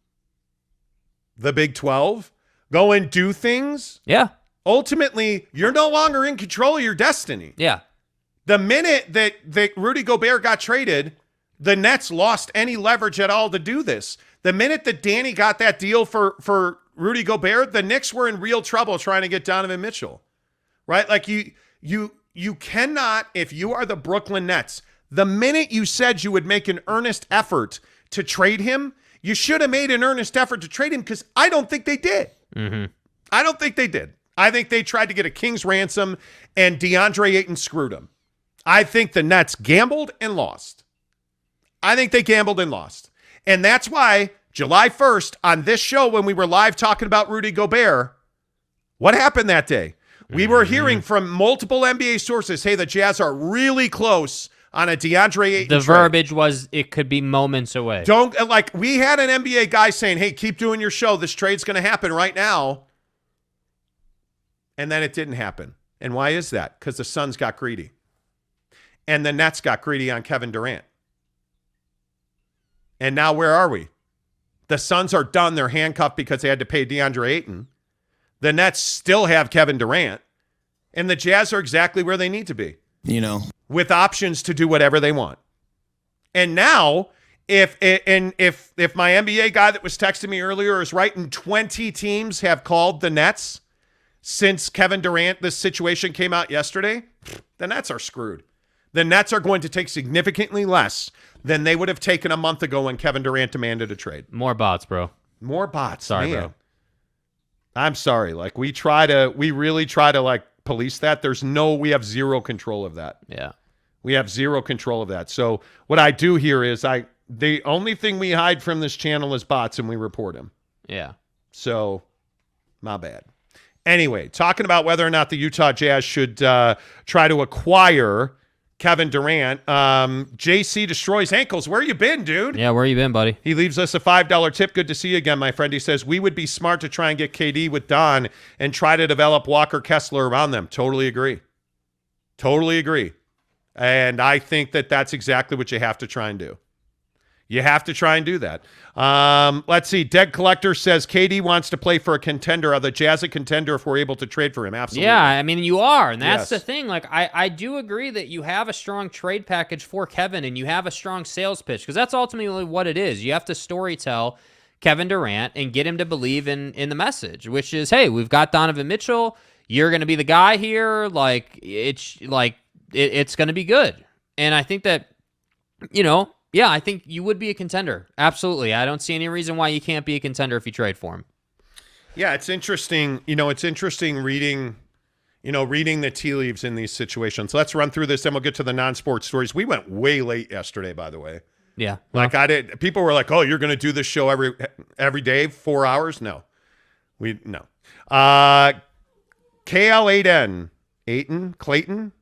S1: the Big 12, go and do things, ultimately, you're no longer in control of your destiny.
S2: Yeah.
S1: The minute that Rudy Gobert got traded, the Nets lost any leverage at all to do this. The minute that Danny got that deal for Rudy Gobert, the Knicks were in real trouble trying to get Donovan Mitchell. Right? Like you cannot, if you are the Brooklyn Nets, the minute you said you would make an earnest effort to trade him, you should have made an earnest effort to trade him, because I don't think they did.
S2: Mm-hmm.
S1: I don't think they did. I think they tried to get a king's ransom, and DeAndre Ayton screwed them. I think the Nets gambled and lost. I think they gambled and lost. And that's why July 1st on this show, when we were live talking about Rudy Gobert, what happened that day? We were hearing from multiple NBA sources, hey, the Jazz are really close on a DeAndre Ayton
S2: The
S1: trade.
S2: verbiage was it could be moments away.
S1: We had an NBA guy saying, hey, keep doing your show. This trade's going to happen right now. And then it didn't happen. And why is that? Because the Suns got greedy. And the Nets got greedy on Kevin Durant. And now where are we? The Suns are done. They're handcuffed because they had to pay DeAndre Ayton. The Nets still have Kevin Durant, and the Jazz are exactly where they need to be. With options to do whatever they want. And now, if my NBA guy that was texting me earlier is right, and 20 teams have called the Nets since Kevin Durant, this situation came out yesterday, the Nets are screwed. The Nets are going to take significantly less than they would have taken a month ago when Kevin Durant demanded a trade.
S2: More bots, bro.
S1: More bots.
S2: Sorry,
S1: man.
S2: bro.
S1: I'm sorry. Like we really try to like police that. We have zero control of that.
S2: Yeah.
S1: We have zero control of that. So what I do here is the only thing we hide from this channel is bots, and we report them.
S2: Yeah. So
S1: my bad. Anyway, talking about whether or not the Utah Jazz should try to acquire Kevin Durant. JC destroys ankles. Where you been, dude?
S2: Yeah, where you been, buddy?
S1: He leaves us a $5 tip. Good to see you again, my friend. He says, we would be smart to try and get KD with Don and try to develop Walker Kessler around them. Totally agree. Totally agree. And I think that that's exactly what you have to try and do. You have to try and do that. Let's see. Dead Collector says KD wants to play for a contender. Are the Jazz a contender if we're able to trade for him? Absolutely.
S2: Yeah, I mean, you are. And that's
S1: Yes.
S2: the thing. Like, I do agree that you have a strong trade package for Kevin and you have a strong sales pitch, because that's ultimately what it is. You have to storytell Kevin Durant and get him to believe in the message, which is, hey, we've got Donovan Mitchell. You're going to be the guy here. It's going to be good. And I think that, yeah, I think you would be a contender. Absolutely. I don't see any reason why you can't be a contender if you trade for him.
S1: Yeah, it's interesting. It's interesting reading the tea leaves in these situations. Let's run through this, then we'll get to the non-sports stories. We went way late yesterday, by the way.
S2: Yeah.
S1: Like I did. People were like, "Oh, you're going to do this show every day, 4 hours?" No. No. KL8N. Clayton.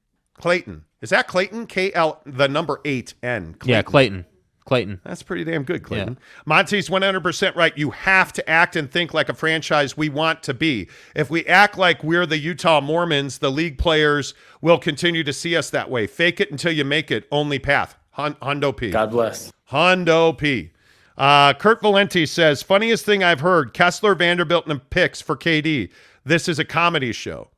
S1: Is that Clayton? KL, the number 8N. Clayton.
S2: Yeah, Clayton.
S1: That's pretty damn good, Clayton. Yeah. Monty's 100% right. You have to act and think like a franchise we want to be. If we act like we're the Utah Mormons, the league players will continue to see us that way. Fake it until you make it. Only path. Hondo P.
S3: God bless.
S1: Hondo P. Kurt Valenti says, funniest thing I've heard, Kessler, Vanderbilt, and picks for KD. This is a comedy show.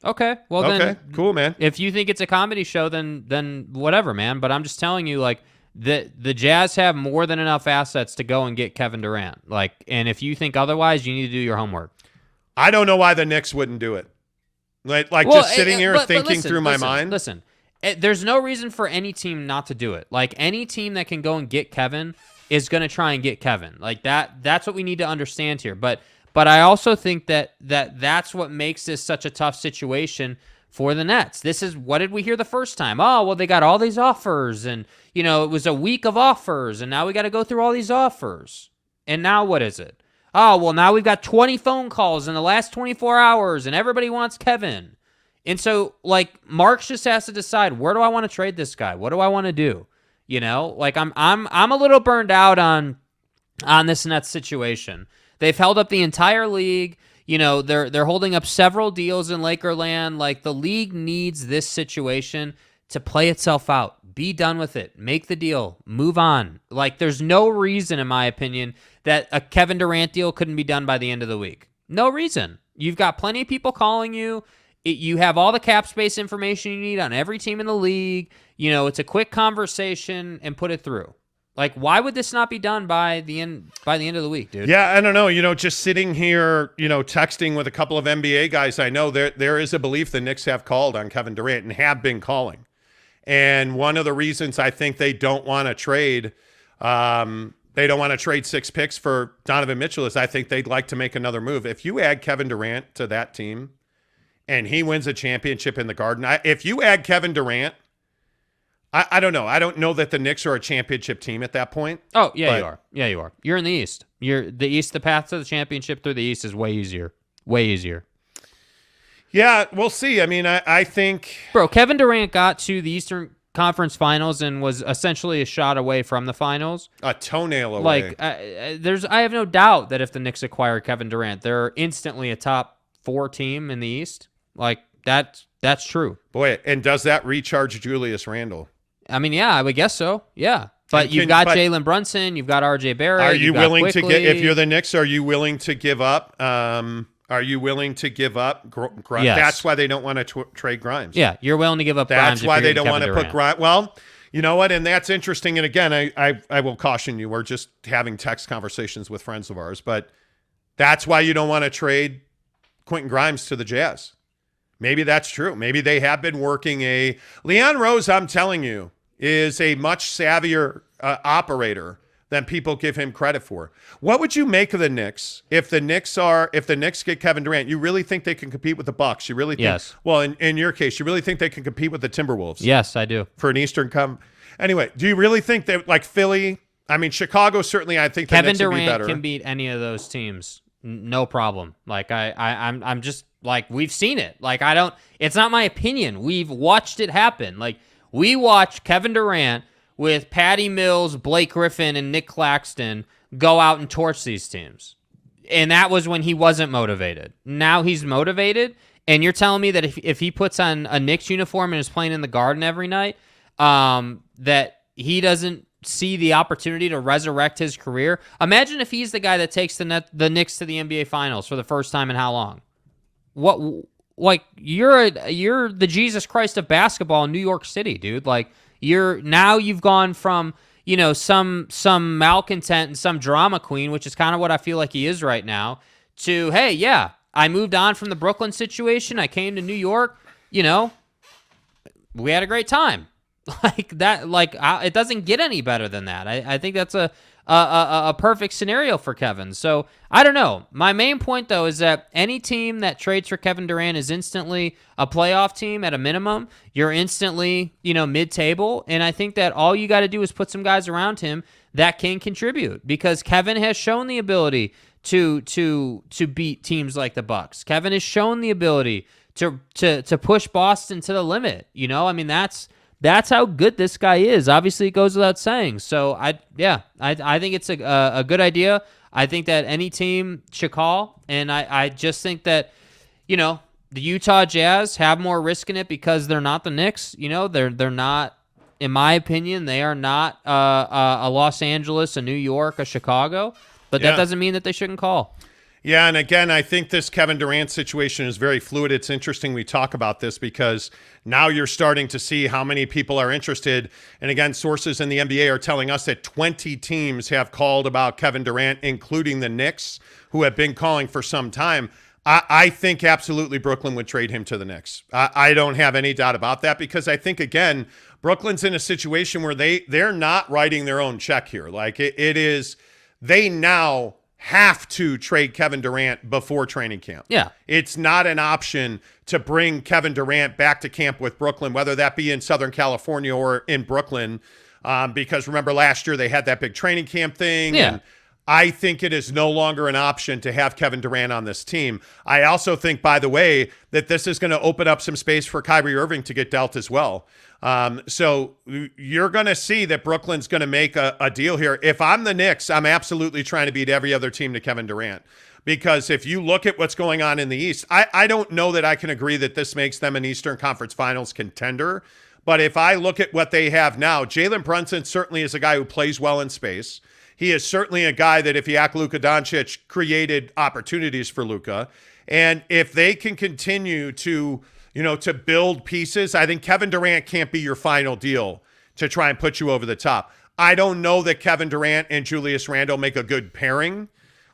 S2: Okay. Well, then,
S1: cool, man.
S2: If you think it's a comedy show, then whatever, man. But I'm just telling you, like, the Jazz have more than enough assets to go and get Kevin Durant. And if you think otherwise, you need to do your homework.
S1: I don't know why the Knicks wouldn't do it. Just sitting here thinking through my mind.
S2: Listen, there's no reason for any team not to do it. Like, any team that can go and get Kevin is going to try and get Kevin. Like, that's what we need to understand here. But I also think that that's what makes this such a tough situation for the Nets. This is, what did we hear the first time? Oh, well, they got all these offers, and, it was a week of offers, and now we got to go through all these offers. And now what is it? Oh, well, now we've got 20 phone calls in the last 24 hours, and everybody wants Kevin. And so, Marks just has to decide, where do I want to trade this guy? What do I want to do? I'm a little burned out on this Nets situation. They've held up the entire league. They're holding up several deals in Lakerland. The league needs this situation to play itself out. Be done with it. Make the deal. Move on. There's no reason, in my opinion, that a Kevin Durant deal couldn't be done by the end of the week. No reason. You've got plenty of people calling you. You have all the cap space information you need on every team in the league. It's a quick conversation and put it through. Why would this not be done by the end of the week, dude?
S1: Yeah, I don't know. Just sitting here, texting with a couple of NBA guys I know, there is a belief the Knicks have called on Kevin Durant and have been calling. And one of the reasons I think they don't want to trade, 6 picks for Donovan Mitchell is I think they'd like to make another move. If you add Kevin Durant to that team and he wins a championship in the Garden, if you add Kevin Durant, I don't know. I don't know that the Knicks are a championship team at that point.
S2: Oh, yeah, you are. Yeah, you are. You're in the East. The path to the championship through the East is way easier. Way easier.
S1: Yeah, we'll see. I mean, I think...
S2: Bro, Kevin Durant got to the Eastern Conference Finals and was essentially a shot away from the finals.
S1: A toenail away.
S2: I have no doubt that if the Knicks acquire Kevin Durant, they're instantly a top 4 team in the East. That's true.
S1: Boy, and does that recharge Julius Randle?
S2: I mean, yeah, I would guess so. Yeah. But you've got Jalen Brunson, you've got RJ Barrett.
S1: Are you willing to get, if you're the Knicks, are you willing to give up? Grimes?
S2: Yes.
S1: That's why they don't want to trade Grimes.
S2: Yeah, you're willing to give up Grimes.
S1: That's why they don't want to put Grimes. Well, you know what? And that's interesting. And again, I will caution you. We're just having text conversations with friends of ours. But that's why you don't want to trade Quentin Grimes to the Jazz. Maybe that's true. Maybe they have been working Leon Rose, I'm telling you, is a much savvier operator than people give him credit for. What would you make of the Knicks if the Knicks get Kevin Durant? You really think they can compete with the Bucks? You really think?
S2: Yes.
S1: Well, in your case, you really think they can compete with the Timberwolves?
S2: Yes, I do.
S1: For an Eastern Anyway, do you really think that Philly? I mean, Chicago certainly. I think
S2: Kevin
S1: the Knicks would be
S2: Durant
S1: better.
S2: can beat any of those teams, no problem. I'm just we've seen it. It's not my opinion. We've watched it happen. We watched Kevin Durant with Patty Mills, Blake Griffin, and Nick Claxton go out and torch these teams. And that was when he wasn't motivated. Now he's motivated, and you're telling me that if he puts on a Knicks uniform and is playing in the Garden every night, that he doesn't see the opportunity to resurrect his career? Imagine if he's the guy that takes the Knicks to the NBA Finals for the first time in how long? You're the Jesus Christ of basketball in New York City, dude. You've gone from, some malcontent and some drama queen, which is kind of what I feel like he is right now, to, hey, yeah, I moved on from the Brooklyn situation. I came to New York, we had a great time. It doesn't get any better than that. I think that's a perfect scenario for Kevin. So I don't know. My main point though is that any team that trades for Kevin Durant is instantly a playoff team at a minimum. You're instantly, mid-table. And I think that all you got to do is put some guys around him that can contribute, because Kevin has shown the ability to beat teams like the Bucks. Kevin has shown the ability to push Boston to the limit. That's how good this guy is. Obviously, it goes without saying. So, I think it's a good idea. I think that any team should call, and I just think that, the Utah Jazz have more risk in it because they're not the Knicks. They're not, in my opinion, they are not a Los Angeles, a New York, a Chicago. But that doesn't mean that they shouldn't call.
S1: Yeah, and again, I think this Kevin Durant situation is very fluid. It's interesting we talk about this because now you're starting to see how many people are interested. And again, sources in the NBA are telling us that 20 teams have called about Kevin Durant, including the Knicks, who have been calling for some time. I think absolutely Brooklyn would trade him to the Knicks. I don't have any doubt about that, because I think, again, Brooklyn's in a situation where they're not writing their own check here. It is, they now have to trade Kevin Durant before training camp.
S2: Yeah.
S1: It's not an option to bring Kevin Durant back to camp with Brooklyn, whether that be in Southern California or in Brooklyn, because remember last year they had that big training camp thing.
S2: Yeah.
S1: And I think it is no longer an option to have Kevin Durant on this team. I also think, by the way, that this is going to open up some space for Kyrie Irving to get dealt as well. So you're going to see that Brooklyn's going to make a deal here. If I'm the Knicks, I'm absolutely trying to beat every other team to Kevin Durant. Because if you look at what's going on in the East, I don't know that I can agree that this makes them an Eastern Conference Finals contender. But if I look at what they have now, Jalen Brunson certainly is a guy who plays well in space. He is certainly a guy that if you act Luka Doncic, created opportunities for Luka. And if they can continue to build pieces, I think Kevin Durant can't be your final deal to try and put you over the top. I don't know that Kevin Durant and Julius Randle make a good pairing.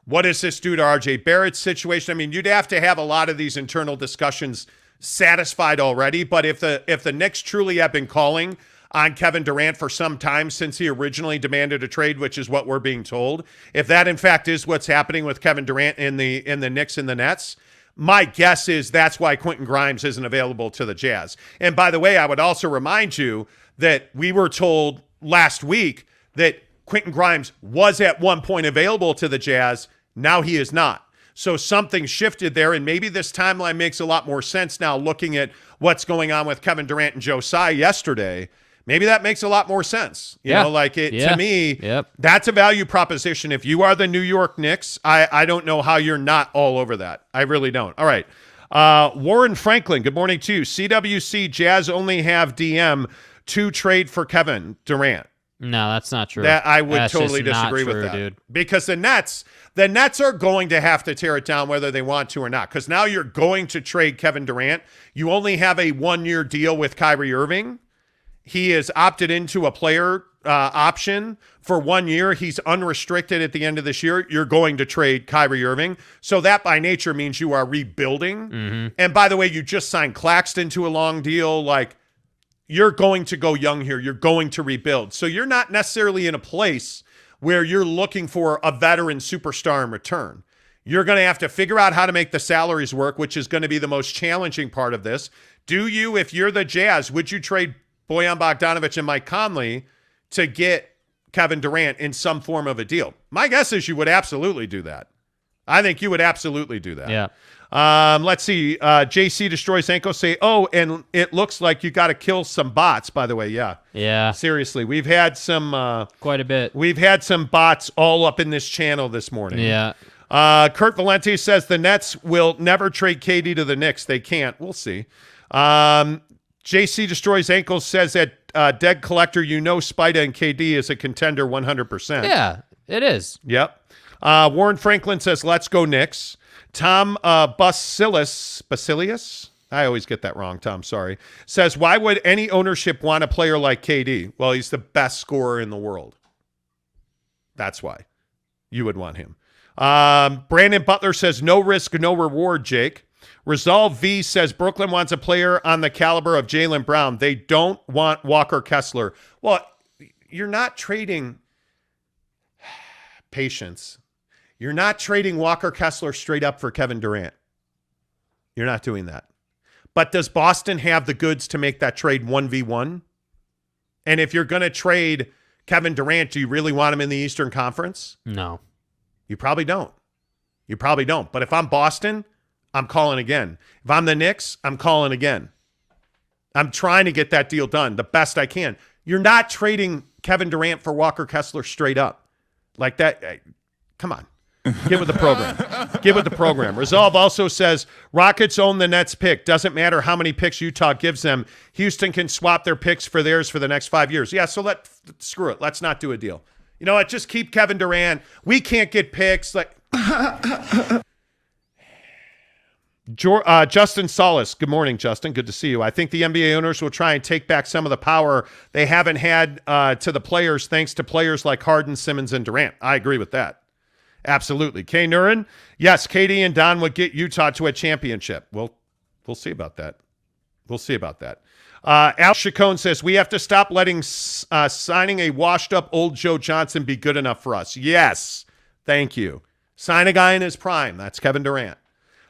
S1: What does this do to RJ Barrett's situation? I mean, you'd have to have a lot of these internal discussions satisfied already. But if the Knicks truly have been calling on Kevin Durant for some time since he originally demanded a trade, which is what we're being told, if that in fact is what's happening with Kevin Durant in the Knicks and the Nets, my guess is that's why Quentin Grimes isn't available to the Jazz. And by the way, I would also remind you that we were told last week that Quentin Grimes was at one point available to the Jazz. Now he is not. So something shifted there, and maybe this timeline makes a lot more sense now looking at what's going on with Kevin Durant and Joe Tsai yesterday. Maybe that makes a lot more sense. To me, that's a value proposition. If you are the New York Knicks, I don't know how you're not all over that. I really don't. All right. Warren Franklin, good morning to you. CWC, Jazz only have DM to trade for Kevin Durant.
S2: No, that's not true.
S1: That I would
S2: that's
S1: totally
S2: just
S1: disagree
S2: not true,
S1: with that.
S2: dude.
S1: Because the Nets are going to have to tear it down whether they want to or not. Because now you're going to trade Kevin Durant. You only have a 1-year deal with Kyrie Irving. He is opted into a player option for 1 year. He's unrestricted at the end of this year. You're going to trade Kyrie Irving. So that by nature means you are rebuilding. Mm-hmm. And by the way, you just signed Claxton to a long deal. Like, you're going to go young here. You're going to rebuild. So you're not necessarily in a place where you're looking for a veteran superstar in return. You're going to have to figure out how to make the salaries work, which is going to be the most challenging part of this. Do you, if you're the Jazz, would you trade Bojan Bogdanovic and Mike Conley to get Kevin Durant in some form of a deal? My guess is you would absolutely do that. I think you would absolutely do that.
S2: Yeah.
S1: Let's see. JC Destroys Anko say, oh, and it looks like you got to kill some bots, by the way. Yeah.
S2: Yeah.
S1: Seriously. We've had some.
S2: Quite a bit.
S1: We've had some bots all up in this channel this morning.
S2: Yeah.
S1: Kurt Valente says the Nets will never trade KD to the Knicks. They can't. We'll see. JC Destroys Ankles says that Dead Collector, Spida and KD is a contender 100%.
S2: Yeah, it is.
S1: Yep. Warren Franklin says, let's go Knicks. Tom Basilius, I always get that wrong, Tom, sorry, says, why would any ownership want a player like KD? Well, he's the best scorer in the world. That's why you would want him. Brandon Butler says, no risk, no reward, Jake. Resolve V says, Brooklyn wants a player on the caliber of Jaylen Brown. They don't want Walker Kessler. Well, you're not trading patience. You're not trading Walker Kessler straight up for Kevin Durant. You're not doing that. But does Boston have the goods to make that trade 1v1? And if you're going to trade Kevin Durant, do you really want him in the Eastern Conference?
S2: No.
S1: You probably don't. You probably don't. But if I'm Boston, I'm calling again. If I'm the Knicks, I'm calling again. I'm trying to get that deal done the best I can. You're not trading Kevin Durant for Walker Kessler straight up. Like that. Come on. Get with the program. Get with the program. Resolve also says, Rockets own the Nets pick. Doesn't matter how many picks Utah gives them. Houston can swap their picks for theirs for the next 5 years. Yeah, so screw it. Let's not do a deal. You know what? Just keep Kevin Durant. We can't get picks. Like Justin Solis. Good morning, Justin. Good to see you. I think the NBA owners will try and take back some of the power they haven't had to the players thanks to players like Harden, Simmons, and Durant. I agree with that. Absolutely. K. Nurin, yes, KD and Don would get Utah to a championship. We'll see about that. We'll see about that. Al Chacon says, we have to stop letting signing a washed-up old Joe Johnson be good enough for us. Yes. Thank you. Sign a guy in his prime. That's Kevin Durant.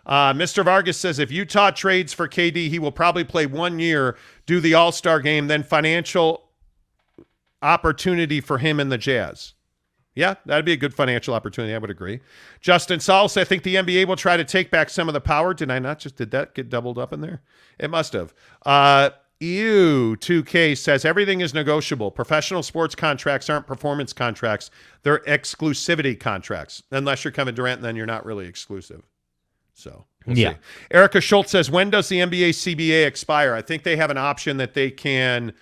S1: Mr. Vargas says if Utah trades for KD, he will probably play 1 year, do the All-Star game, then financial opportunity for him and the Jazz. Yeah, that'd be a good financial opportunity. I would agree. Justin Sauls, I think the NBA will try to take back some of the power. Did that get doubled up in there? It must have. 2K says everything is negotiable. Professional sports contracts aren't performance contracts. They're exclusivity contracts. Unless you're Kevin Durant, then you're not really exclusive. So we'll see. Erica Schultz says, when does the NBA CBA expire? I think they have an option that they can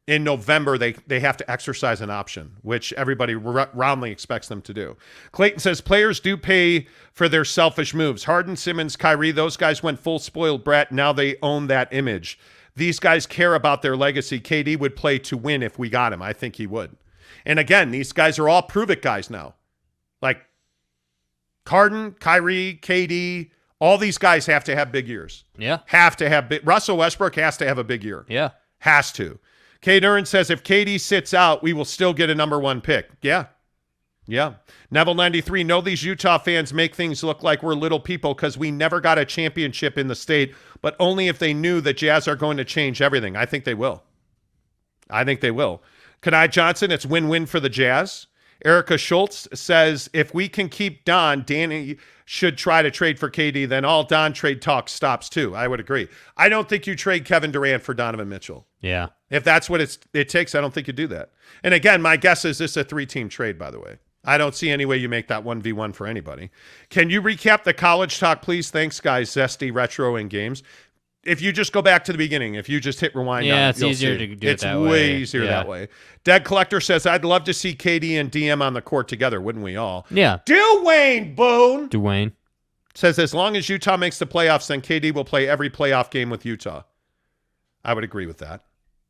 S1: in November, they have to exercise an option, which everybody roundly expects them to do. Clayton says players do pay for their selfish moves. Harden, Simmons, Kyrie, those guys went full spoiled brat. Now they own that image. These guys care about their legacy. KD would play to win if we got him. I think he would. And again, these guys are all prove-it guys now. Like Harden, Kyrie, KD, all these guys have to have big years.
S2: Yeah.
S1: Have to have big. Russell Westbrook has to have a big year.
S2: Yeah.
S1: Has to. K. Duran says, if KD sits out, we will still get a number 1 pick. Yeah. Yeah. Neville 93, know these Utah fans make things look like we're little people because we never got a championship in the state, but only if they knew the Jazz are going to change everything. I think they will. I think they will. Kanai Johnson, it's win-win for the Jazz. Erica Schultz says, if we can keep Don, Danny should try to trade for KD, then all Don trade talk stops too. I would agree. I don't think you trade Kevin Durant for Donovan Mitchell.
S2: Yeah.
S1: If that's what it takes, I don't think you do that. And again, my guess is this is a 3-team trade, by the way. I don't see any way you make that 1v1 for anybody. Can you recap the college talk, please? Thanks, guys. Zesty, retro, and games. If you just go back to the beginning, if you just hit rewind,
S2: yeah,
S1: on
S2: it's
S1: you'll
S2: easier
S1: see.
S2: to do it that way.
S1: It's way easier that way. Dead Collector says, I'd love to see KD and DM on the court together, wouldn't we all?
S2: Yeah.
S1: Dwayne Boone
S2: Dwayne
S1: says, as long as Utah makes the playoffs, then KD will play every playoff game with Utah. I would agree with that.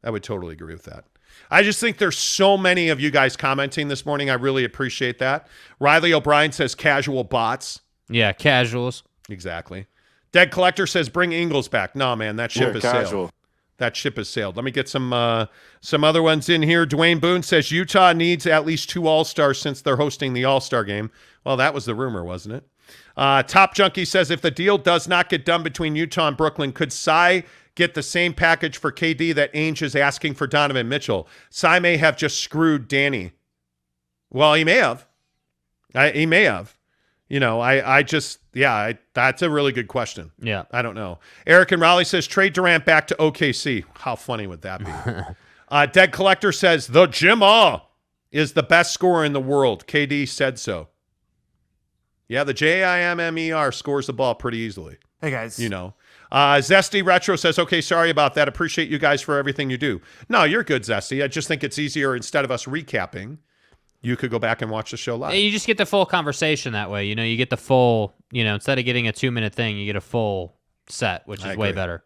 S1: I would totally agree with that. I just think there's so many of you guys commenting this morning. I really appreciate that. Riley O'Brien says casual bots.
S2: Yeah, casuals.
S1: Exactly. Dead Collector says bring Ingles back. No, man, that ship has sailed. That ship has sailed. Let me get some other ones in here. Dwayne Boone says Utah needs at least 2 All-Stars since they're hosting the All-Star game. Well, that was the rumor, wasn't it? Top Junkie says if the deal does not get done between Utah and Brooklyn, could Tsai get the same package for KD that Ainge is asking for Donovan Mitchell? Tsai may have just screwed Danny. Well, he may have. He may have. You know, that's a really good question.
S2: Yeah.
S1: I don't know. Eric and Raleigh says, trade Durant back to OKC. How funny would that be? Dead Collector says, the Jimma is the best scorer in the world. KD said so. Yeah, the JIMMER scores the ball pretty easily.
S3: Hey, guys.
S1: You know. Zesty Retro says, okay, sorry about that. Appreciate you guys for everything you do. No, you're good, Zesty. I just think it's easier, instead of us recapping, you could go back and watch the show live.
S2: You just get the full conversation that way. You know, you get the full, instead of getting a 2-minute thing, you get a full set, which is way better.